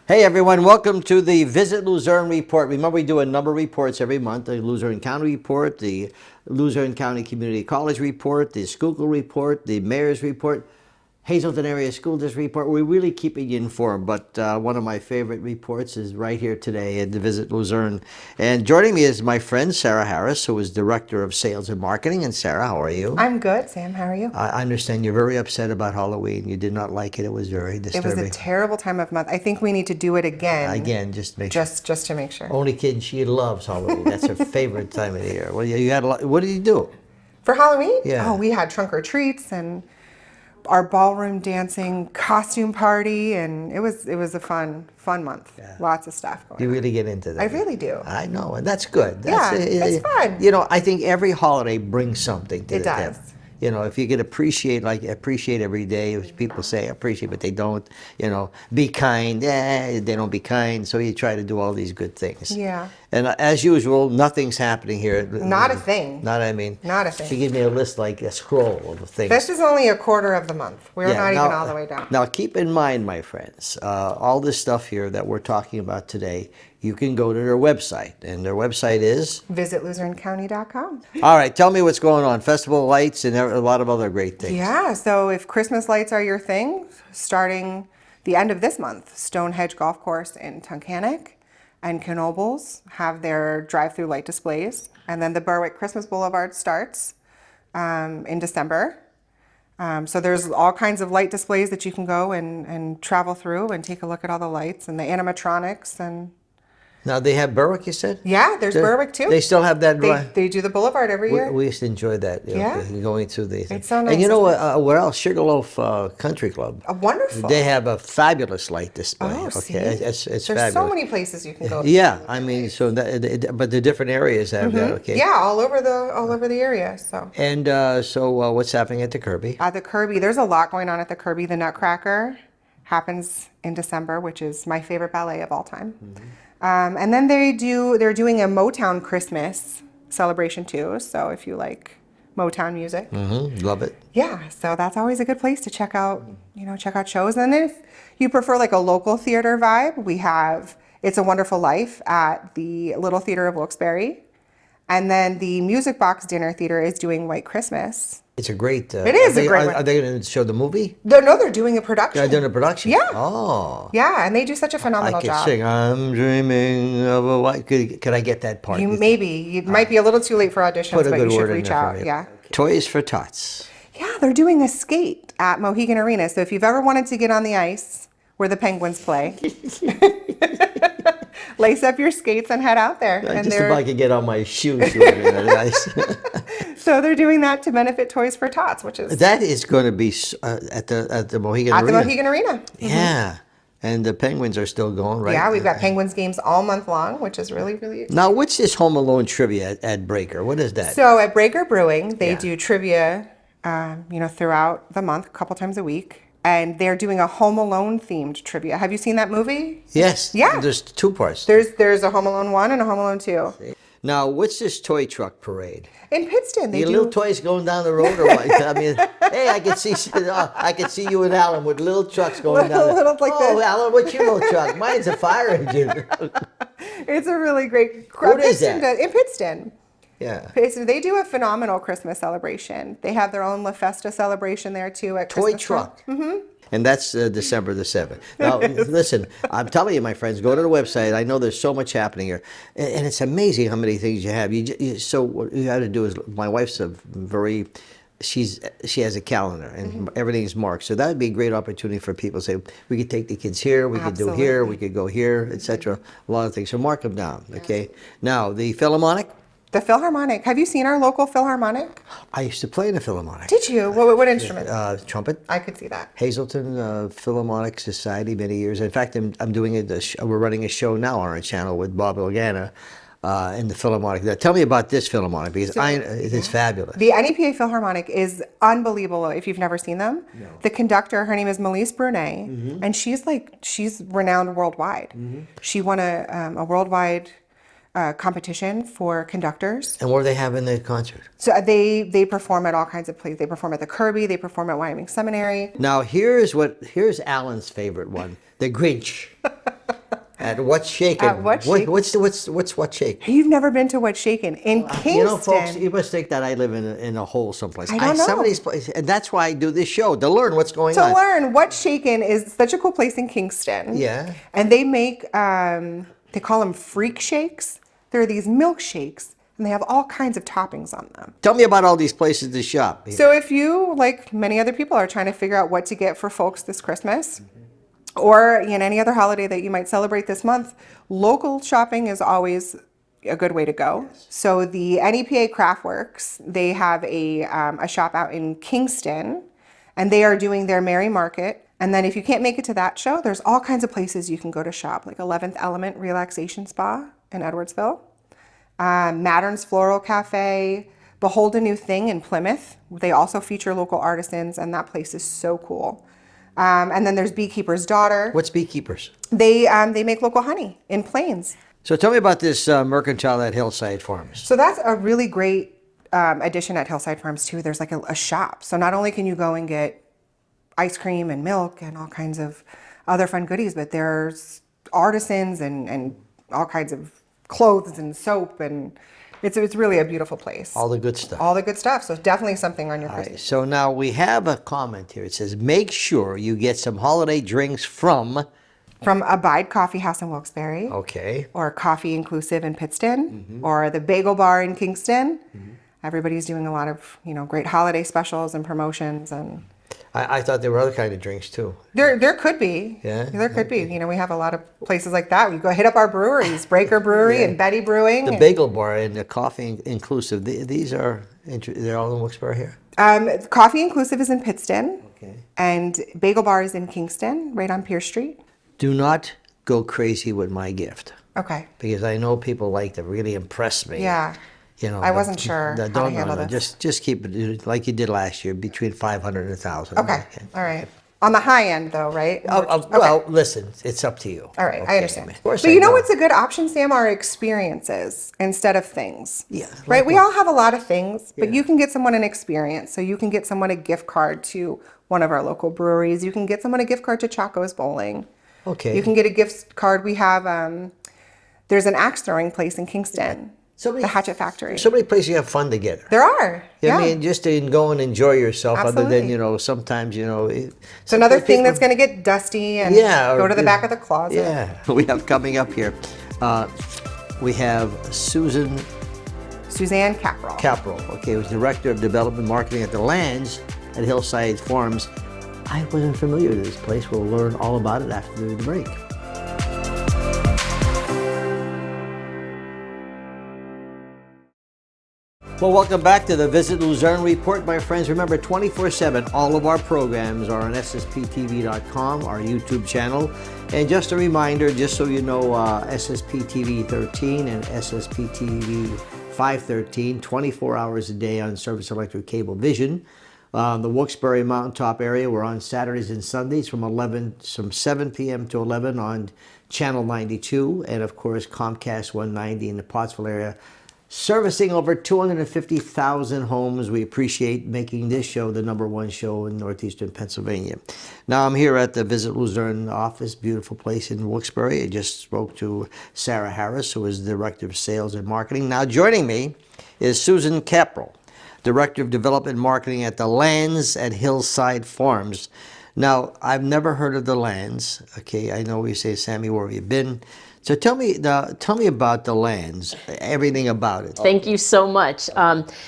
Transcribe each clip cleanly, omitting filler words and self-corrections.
Hey everyone, welcome to the Visit Luzerne report. Remember, we do a number of reports every month: the Luzerne County report, the Luzerne County Community College report, the Schuylkill report, the Mayor's report, Hazleton Area School District report. We're really keeping you informed, but one of my favorite reports is right here today at the Visit Luzerne. And joining me is my friend Sarah Harris, who is Director of Sales and Marketing. And Sarah, how are you? I'm good, Sam. How are you? I understand you're very upset about Halloween. You did not like it. It was very disturbing. It was a terrible time of month. I think we need to do it again. Again, just to make sure. Just to make sure. Only kid, she loves Halloween. That's her favorite time of the year. Well, you had a lot. What did you do for Halloween? Yeah. Oh, we had trunk or treats and our ballroom dancing costume party, and it was a fun month. Yeah. Lots of stuff going on. You really get into that. I really do. I know, and that's good. It's fun. You know, I think every holiday brings something to it does. You know, if you could appreciate every day, which people say appreciate, but they don't, you know, be kind, they don't be kind, so you try to do all these good things. Yeah. And as usual, nothing's happening here. Not a thing. Not a thing. She gave me a list, like a scroll of things. This is only a quarter of the month. We're not even all the way down. Now, keep in mind, my friends, all this stuff here that we're talking about today, you can go to their website, and their website is? VisitLuzerneCounty.com. All right, tell me what's going on. Festival lights and a lot of other great things. Yeah, so if Christmas lights are your thing, starting the end of this month, Stonehenge Golf Course in Tunkhannock and Knoebels have their drive-through light displays. And then the Berwick Christmas Boulevard starts in December. So there's all kinds of light displays that you can go and travel through and take a look at all the lights and the animatronics. And now they have Berwick, you said? Yeah, there's Berwick too. They still have that. They do the Boulevard every year. We used to enjoy that. Yeah. Going through the. It's so nice. And you know what else? Sugarloaf Country Club. Wonderful. They have a fabulous light display. Oh, okay, see? It's There's fabulous. so many places you can go. Yeah, I mean, so but the different areas have that. Okay. Yeah, all over the area. So. And what's happening at the Kirby? At the Kirby, there's a lot going on at the Kirby. The Nutcracker happens in December, which is my favorite ballet of all time. And then they're doing a Motown Christmas celebration too. So if you like Motown music, Love it. Yeah, so that's always a good place to check out shows. And if you prefer like a local theater vibe, we have It's a Wonderful Life at the Little Theater of Wilkes-Barre. And then the Music Box Dinner Theater is doing White Christmas. It's a great. It is a great one. Are they going to show the movie? They're doing a production. They're doing a production? Yeah. Oh. Yeah, and they do such a phenomenal job. I can sing, I'm dreaming of a white... Could I get that part? You might be a little too late for auditions, but you should reach out. Yeah. Okay. Toys for Tots. Yeah, they're doing a skate at Mohegan Arena. So if you've ever wanted to get on the ice where the Penguins play... lace up your skates and head out there. Just if I could get on my shoes. So they're doing that to benefit Toys for Tots, which is... That is going to be at the Mohegan Arena. At the Mohegan Arena. Yeah. And the Penguins are still going, right? Yeah, we've got Penguins games all month long, which is really, really exciting. Now, what's this Home Alone trivia at Breaker? What is that? So at Breaker Brewing, they do trivia, throughout the month, a couple times a week. And they're doing a Home Alone themed trivia. Have you seen that movie? Yes. Yeah. There's two parts. There's a Home Alone 1 and a Home Alone 2. Now, what's this toy truck parade? In Pittston, they do. Little toys going down the road, or what? I mean, hey, I can see you and Alan with little trucks going down. Alan, what's your little truck? Mine's a fire engine. It's a really great. What is that? In Pittston. Yeah. They do a phenomenal Christmas celebration. They have their own La Festa celebration there too at Christmas. Toy truck. And that's December the 7th. Now, listen, I'm telling you, my friends, go to the website. I know there's so much happening here. And it's amazing how many things you have. So what you have to do is, my wife's she has a calendar and everything's marked. So that would be a great opportunity for people to say, we could take the kids here, we could do here, we could go here, etc. A lot of things. So mark them down, okay? Now, the Philharmonic. The Philharmonic. Have you seen our local Philharmonic? I used to play in the Philharmonic. Did you? What instrument? Trumpet. I could see that. Hazleton Philharmonic Society, many years. In fact, I'm doing we're running a show now on our channel with Bob Ilgana in the Philharmonic. Now, tell me about this Philharmonic, because it is fabulous. The NEPA Philharmonic is unbelievable if you've never seen them. No. The conductor, her name is Melise Brunet, and she's renowned worldwide. She won a worldwide competition for conductors. And what do they have in the concert? So they perform at all kinds of places. They perform at the Kirby, they perform at Wyoming Seminary. Now here's Alan's favorite one, the Grinch. At What's Shaken? At What's Shaken? What's What's Shaken? You've never been to What's Shaken in Kingston. You know, folks, you must think that I live in a hole someplace. I don't know. Some of these places, and that's why I do this show, to learn what's going on. To learn. What's Shaken is such a cool place in Kingston. Yeah. And they make, they call them freak shakes. They're these milkshakes, and they have all kinds of toppings on them. Tell me about all these places to shop. So if you, like many other people, are trying to figure out what to get for folks this Christmas, or any other holiday that you might celebrate this month, local shopping is always a good way to go. Yes. So the NEPA Craftworks, they have a shop out in Kingston, and they are doing their Merry Market. And then if you can't make it to that show, there's all kinds of places you can go to shop, like 11th Element Relaxation Spa in Edwardsville, Mattern's Floral Cafe, Behold a New Thing in Plymouth. They also feature local artisans, and that place is so cool. And then there's Beekeeper's Daughter. What's Beekeepers? They make local honey in Plains. So tell me about this mercantile at Hillside Farms. So that's a really great addition at Hillside Farms too. There's like a shop. So not only can you go and get ice cream and milk and all kinds of other fun goodies, but there's artisans and all kinds of clothes and soap, and it's really a beautiful place. All the good stuff. All the good stuff. So definitely something on your Christmas. Right, so now we have a comment here. It says, make sure you get some holiday drinks from Abide Coffee House in Wilkes-Barre. Okay. Or Coffee Inclusive in Pittston. Or the Bagel Bar in Kingston. Everybody's doing a lot of great holiday specials and promotions, and I thought there were other kind of drinks too. There could be. Yeah. There could be. We have a lot of places like that. We go hit up our breweries, Breaker Brewery and Betty Brewing. The Bagel Bar and the Coffee Inclusive. These are they're all in Wilkes-Barre here. Coffee Inclusive is in Pittston. Okay. And Bagel Bar is in Kingston, right on Pierce Street. Do not go crazy with my gift. Okay. Because I know people like to really impress me. Yeah. I wasn't sure how to handle this. Just keep it like you did last year, between 500 and 1,000. Okay. All right. On the high end, though, right? Well, listen, it's up to you. All right, okay. I understand. Of course, but you know what's a good option, Sam? Are experiences instead of things. Yeah. Right? Like we all have a lot of things, but you can get someone an experience. So you can get someone a gift card to one of our local breweries. You can get someone a gift card to Chaco's Bowling. Okay. You can get a gift card. We have, there's an axe throwing place in Kingston. The Hatchet Factory. So many places you have fun together. There are. I mean, just to go and enjoy yourself. Absolutely. Other than sometimes it's another thing that's going to get dusty and go to the back of the closet. Yeah. We have coming up here. We have Suzanne Kapral. Okay, who's Director of Development Marketing at the Lands at Hillside Farms. I wasn't familiar with this place. We'll learn all about it after the break. Well, welcome back to the Visit Luzerne Report, my friends. Remember, 24/7, all of our programs are on ssptv.com, our YouTube channel. And just a reminder, just so you know, SSPTV 13 and SSPTV 513, 24 hours a day on Service Electric Cable Vision. The Wilkes-Barre Mountaintop area, we're on Saturdays and Sundays from 7 p.m. to 11 on Channel 92. And, of course, Comcast 190 in the Pottsville area. Servicing over 250,000 homes. We appreciate making this show the #1 show in northeastern Pennsylvania. Now I'm here at the Visit Luzerne office, beautiful place in Wilkes-Barre. I just spoke to Sarah Harris, who is the Director of Sales and Marketing. Now joining me is Suzanne Kapral, Director of Development Marketing at the Lands at Hillside Farms. Now, I've never heard of the Lands. Okay, I know we say, Sammy, where have you been? So tell me about the Lands, everything about it. Thank you so much.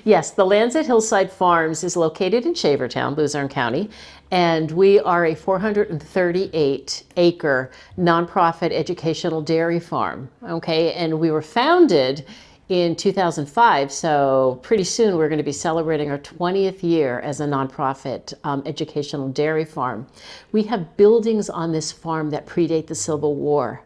Yes, the Lands at Hillside Farms is located in Shavertown, Luzerne County, and we are a 438-acre nonprofit educational dairy farm. Okay, and we were founded in 2005, so pretty soon we're going to be celebrating our 20th year as a nonprofit educational dairy farm. We have buildings on this farm that predate the Civil War.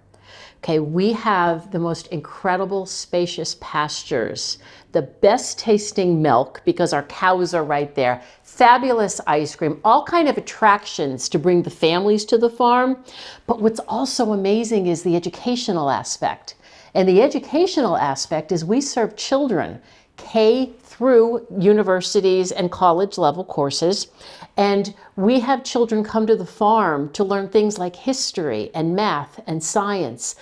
Okay, we have the most incredible spacious pastures, the best tasting milk because our cows are right there, fabulous ice cream, all kind of attractions to bring the families to the farm. But what's also amazing is the educational aspect. And the educational aspect is we serve children K through universities and college level courses. And we have children come to the farm to learn things like history and math and science,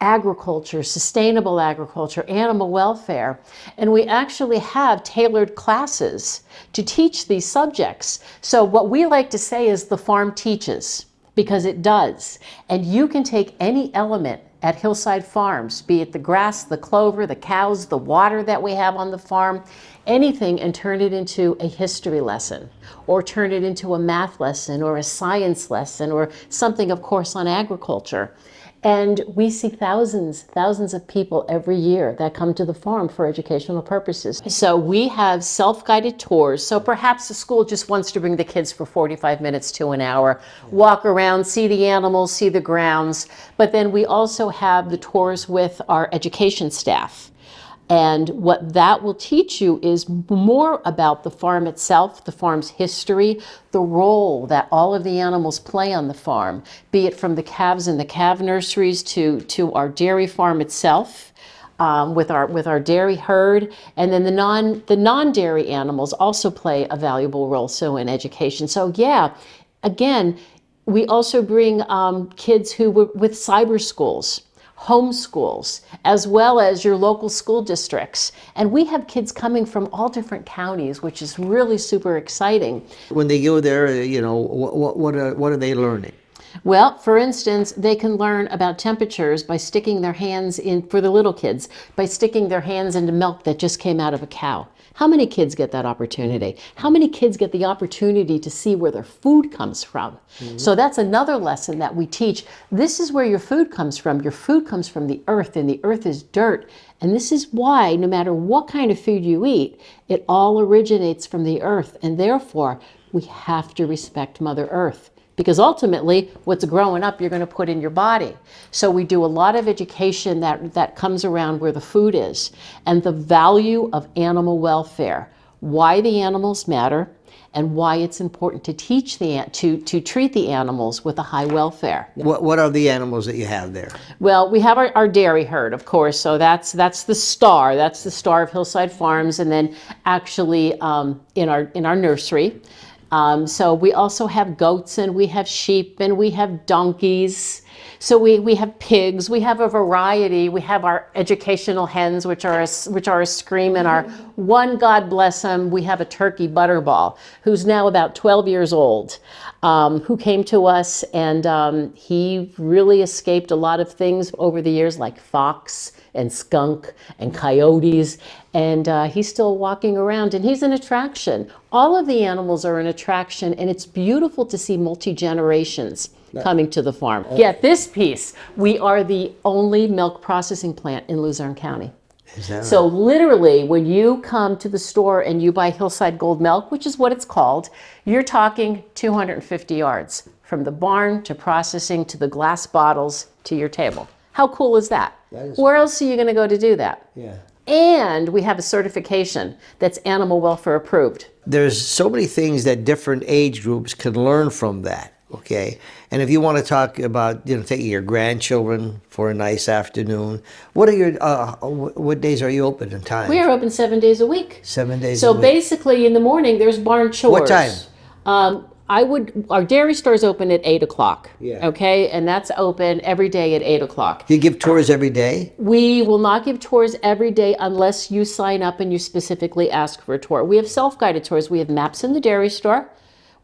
agriculture, sustainable agriculture, animal welfare. And we actually have tailored classes to teach these subjects. So what we like to say is the farm teaches, because it does. And you can take any element at Hillside Farms, be it the grass, the clover, the cows, the water that we have on the farm, anything, and turn it into a history lesson, or turn it into a math lesson, or a science lesson, or something, of course, on agriculture. And we see thousands of people every year that come to the farm for educational purposes. So we have self-guided tours. So perhaps the school just wants to bring the kids for 45 minutes to an hour, walk around, see the animals, see the grounds. But then we also have the tours with our education staff. And what that will teach you is more about the farm itself, the farm's history, the role that all of the animals play on the farm, be it from the calves in the calf nurseries to our dairy farm itself, with our dairy herd, and then the non-dairy animals also play a valuable role so in education. So yeah, again, we also bring kids who were with cyber schools, homeschools, as well as your local school districts. And we have kids coming from all different counties, which is really super exciting. When they go there, what are they learning? Well, for instance, they can learn about temperatures by sticking their hands in, for the little kids, by sticking their hands into milk that just came out of a cow. How many kids get that opportunity? How many kids get the opportunity to see where their food comes from? Mm-hmm. So that's another lesson that we teach. This is where your food comes from. Your food comes from the earth, and the earth is dirt. And this is why, no matter what kind of food you eat, it all originates from the earth. And therefore, we have to respect Mother Earth. Because ultimately, what's growing up, you're going to put in your body. So we do a lot of education that comes around where the food is, and the value of animal welfare, why the animals matter, and why it's important to teach to treat the animals with a high welfare. What are the animals that you have there? Well, we have our dairy herd, of course. So that's the star. That's the star of Hillside Farms, and then actually in our nursery. So we also have goats, and we have sheep, and we have donkeys. So we have pigs. We have a variety. We have our educational hens, which are a scream, and our one, God bless him, we have a turkey butterball who's now about 12 years old, who came to us, and he really escaped a lot of things over the years, like fox and skunk and coyotes, and he's still walking around, and he's an attraction. All of the animals are an attraction, and it's beautiful to see multi-generations coming to the farm. Get this piece. We are the only milk processing plant in Luzerne County. Is that So right? literally, when you come to the store and you buy Hillside Gold Milk, which is what it's called, you're talking 250 yards from the barn to processing to the glass bottles to your table. How cool is that? Where else are you going to go to do that? Yeah. And we have a certification that's animal welfare approved. There's so many things that different age groups can learn from that, okay? And if you want to talk about, taking your grandchildren for a nice afternoon, what days are you open in time? We are open 7 days a week. 7 days a So week. basically, in the morning, there's barn chores. What time? Our dairy store's open at 8 o'clock. Yeah. Okay, and that's open every day at 8 o'clock. You give tours every day? We will not give tours every day unless you sign up and you specifically ask for a tour. We have self-guided tours. We have maps in the dairy store,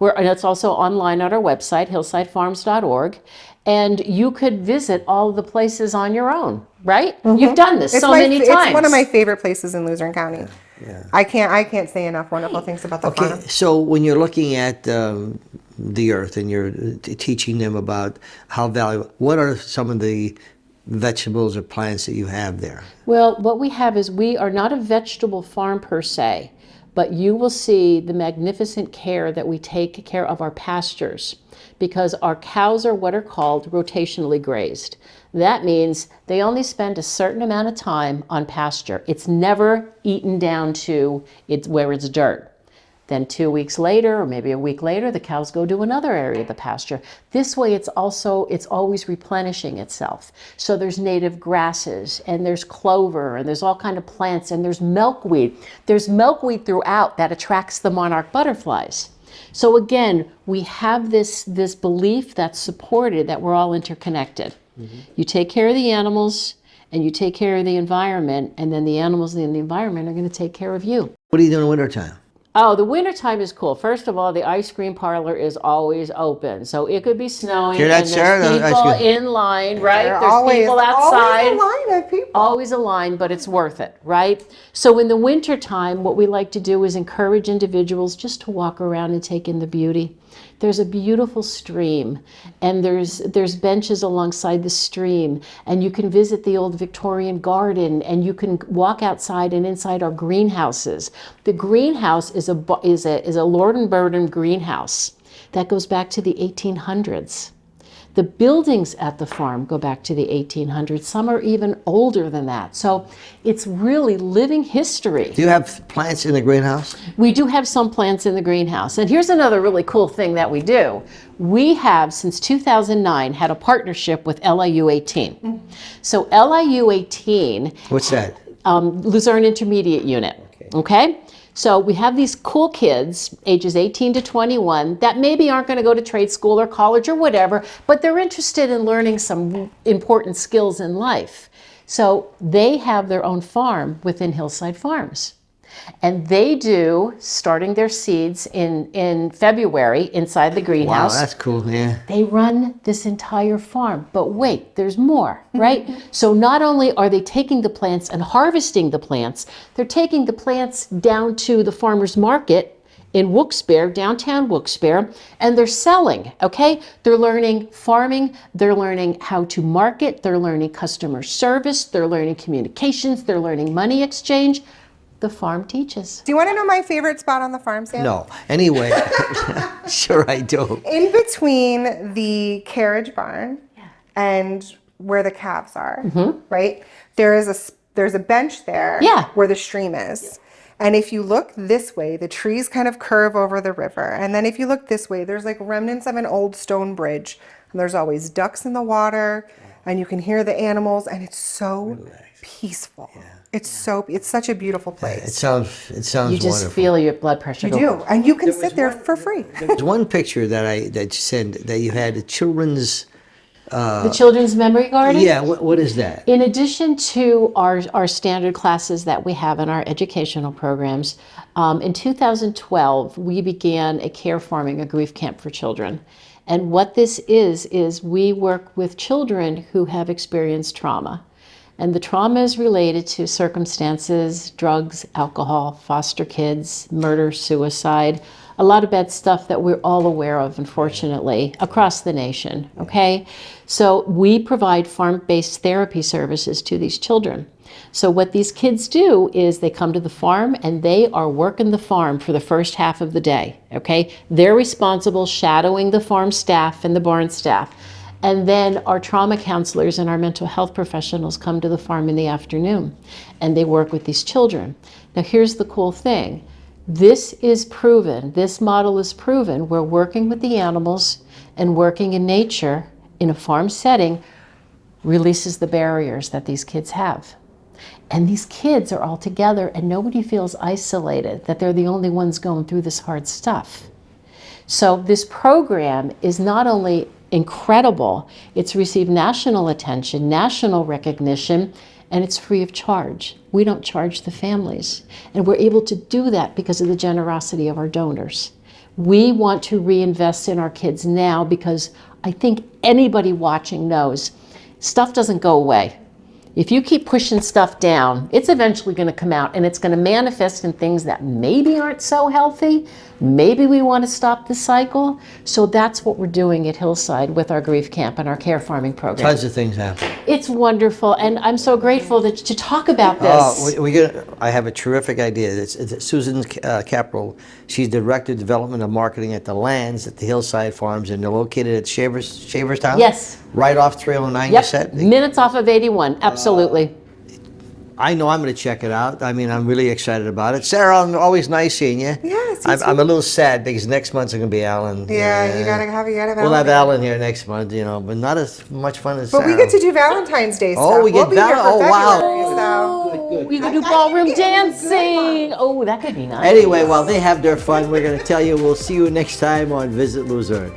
and it's also online on our website, hillsidefarms.org. And you could visit all the places on your own, right? Mm-hmm. You've done this many times. It's one of my favorite places in Luzerne County. Yeah. I can't say enough wonderful things about the farm. So when you're looking at the earth and you're teaching them about how valuable, what are some of the vegetables or plants that you have there? Well, what we have is we are not a vegetable farm per se, but you will see the magnificent care that we take care of our pastures, because our cows are what are called rotationally grazed. That means they only spend a certain amount of time on pasture. It's never eaten down to where it's dirt. Then 2 weeks later, or maybe a week later, the cows go to another area of the pasture. This way it's always replenishing itself. So there's native grasses, and there's clover, and there's all kind of plants, and there's milkweed. There's milkweed throughout that attracts the monarch butterflies. So again, we have this belief that's supported that we're all interconnected. Mm-hmm. You take care of the animals, and you take care of the environment, and then the animals and the environment are going to take care of you. What do you do in the wintertime? Oh, the wintertime is cool. First of all, the ice cream parlor is always open. So it could be snowing, Hear that, and Sarah? there's people in line, right? There's people outside. Always a line of people. Always a line, but it's worth it, right? So in the wintertime, what we like to do is encourage individuals just to walk around and take in the beauty. There's a beautiful stream, and there's benches alongside the stream, and you can visit the old Victorian garden, and you can walk outside and inside our greenhouses. The greenhouse is a Lord and Burdon greenhouse that goes back to the 1800s. The buildings at the farm go back to the 1800s. Some are even older than that. So it's really living history. Do you have plants in the greenhouse? We do have some plants in the greenhouse. And here's another really cool thing that we do. We have, since 2009, had a partnership with LIU-18. So LIU-18... What's that? Luzerne Intermediate Unit. Okay? So we have these cool kids, ages 18 to 21, that maybe aren't going to go to trade school or college or whatever, but they're interested in learning some important skills in life. So they have their own farm within Hillside Farms. And they do, starting their seeds in February inside the greenhouse. Wow, that's cool, yeah. They run this entire farm. But wait, there's more, right? So not only are they taking the plants and harvesting the plants, they're taking the plants down to the farmer's market in Wilkes-Barre, downtown Wilkes-Barre, and they're selling, okay? They're learning farming, they're learning how to market, they're learning customer service, they're learning communications, they're learning money exchange. The farm teaches. Do you want to know my favorite spot on the farm, Sam? No. Anyway, sure I do. In between the carriage barn and where the calves are, right? There's a bench there where the stream is. And if you look this way, the trees kind of curve over the river. And then if you look this way, there's like remnants of an old stone bridge. And there's always ducks in the water, and you can hear the animals, and it's so peaceful. Yeah. It's such a beautiful place. It sounds You just wonderful. feel your blood pressure go. You do, and you can sit there for free. There's one picture that you sent that you had the children's. The Children's Memory Garden? Yeah, what is that? In addition to our standard classes that we have in our educational programs, in 2012 we began a care farming, a grief camp for children. And what this is we work with children who have experienced trauma. And the trauma is related to circumstances, drugs, alcohol, foster kids, murder, suicide, a lot of bad stuff that we're all aware of, unfortunately, across the nation, okay? So we provide farm-based therapy services to these children. So what these kids do is they come to the farm and they are working the farm for the first half of the day, okay? They're responsible shadowing the farm staff and the barn staff. And then our trauma counselors and our mental health professionals come to the farm in the afternoon and they work with these children. Now here's the cool thing. This is proven, this model is proven. We're working with the animals and working in nature in a farm setting releases the barriers that these kids have. And these kids are all together and nobody feels isolated, that they're the only ones going through this hard stuff. So this program is not only incredible, it's received national attention, national recognition, and it's free of charge. We don't charge the families. And we're able to do that because of the generosity of our donors. We want to reinvest in our kids now because I think anybody watching knows stuff doesn't go away. If you keep pushing stuff down, it's eventually going to come out, and it's going to manifest in things that maybe aren't so healthy. Maybe we want to stop the cycle. So that's what we're doing at Hillside with our grief camp and our care farming program. Tons of things happen. It's wonderful, and I'm so grateful to talk about this. I have a terrific idea. It's Suzanne Kapral. She's Director of Development and Marketing at the Lands at the Hillside Farms, and they're located at Shaverstown? Yes. Right off 309, Yep, you said? minutes off of 81, absolutely. I know I'm going to check it out. I mean, I'm really excited about it. Sarah, always nice seeing you. Yes, you I'm a little sad because next month's going to be Alan. Yeah, you gotta have We'll have Alan here next month, but not as much fun as But Sarah. we get to do Valentine's Day stuff. Oh, we get we'll be here for wow. February, We could do ballroom dancing. Oh, that could be nice. Anyway, while they have their fun, we're going to tell you we'll see you next time on Visit Luzerne.